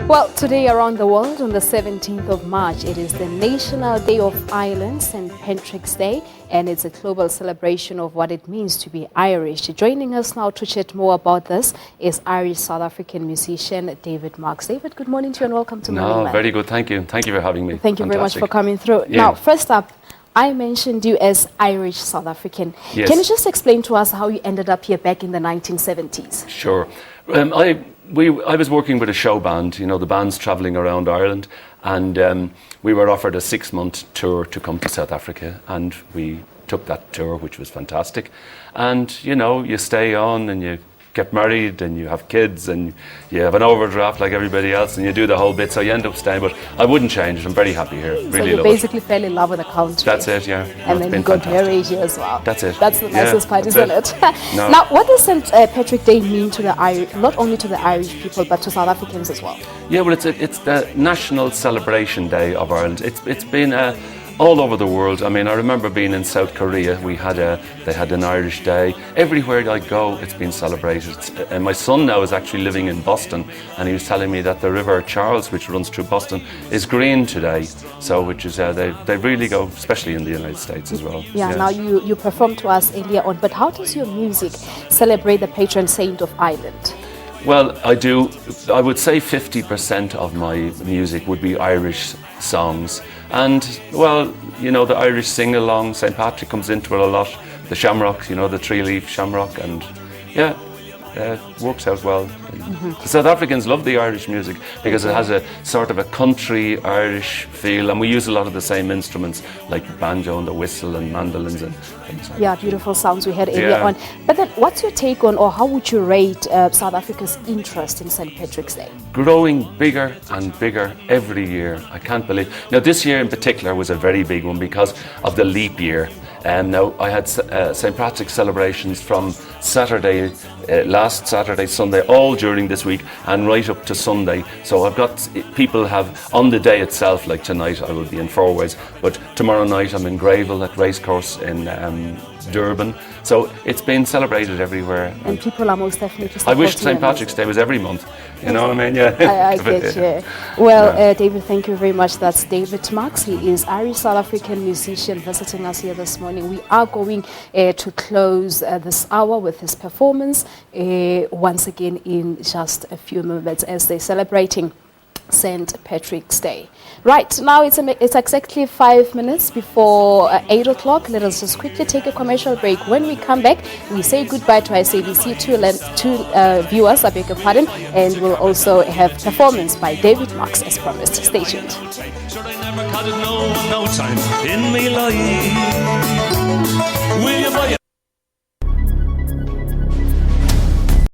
Well, today around the world, on the 17th of March, it is the National Day of Ireland, St. Patrick's Day, and it's a global celebration of what it means to be Irish. Joining us now to chat more about this is Irish South African musician David Marks. David, good morning to you and welcome to Morning Man. Very good, thank you. Thank you for having me. Thank you very much for coming through. Yeah. Now, first up, I mentioned you as Irish South African. Yes. Can you just explain to us how you ended up here back in the 1970s? Sure. I was working with a show band, you know, the band's travelling around Ireland, and we were offered a 6-month tour to come to South Africa, and we took that tour, which was fantastic. And, you know, you stay on and you get married and you have kids and you have an overdraft like everybody else and you do the whole bit, so you end up staying. But I wouldn't change it. I'm very happy here. So Really you love basically fell in love with the country. That's it, yeah. And then you got married here as well. That's it. That's the nicest part, isn't it? No. Now, what does St. Patrick Day mean to the Irish, not only to the Irish people, but to South Africans as well? Yeah, well, it's the National Celebration Day of Ireland. It's been all over the world. I mean, I remember being in South Korea. They had an Irish Day. Everywhere I go, it's been celebrated. And my son now is actually living in Boston, and he was telling me that the River Charles, which runs through Boston, is green today. So, which is they really go, especially in the United States as well. Yeah. Now you performed to us earlier on, but how does your music celebrate the patron saint of Ireland? Well, I do. I would say 50% of my music would be Irish songs. And, well, you know, the Irish sing-along, St. Patrick comes into it a lot. The shamrock, you know, the three-leaf shamrock, and yeah, works out well. The South Africans love the Irish music because it has a sort of a country Irish feel, and we use a lot of the same instruments like the banjo and the whistle and mandolins and things like that. Beautiful sounds we had earlier on. But then what's your take on, or how would you rate South Africa's interest in St. Patrick's Day? Growing bigger and bigger every year. I can't believe. Now, this year in particular was a very big one because of the leap year. Now, I had St. Patrick's celebrations from Saturday, last Saturday, Sunday, all during this week and right up to Sunday. So I've got people have on the day itself, like tonight I will be in Fourways, but tomorrow night I'm in Greyville at Racecourse in Durban. So it's been celebrated everywhere. And people are most definitely I wish St. Patrick's Day was every month. You know what I mean? Yeah. I get you. Well, David, thank you very much. That's David Marks. He is Irish South African musician visiting us here this morning. We are going to close this hour with his performance once again in just a few moments as they're celebrating St. Patrick's Day. Right, now it's exactly 5 minutes before 8 o'clock. Let us just quickly take a commercial break. When we come back, we say goodbye to our SABC two viewers, I beg your pardon, and we'll also have performance by David Marks as promised. Stay tuned. Sure, I never no time in me life. Will you buy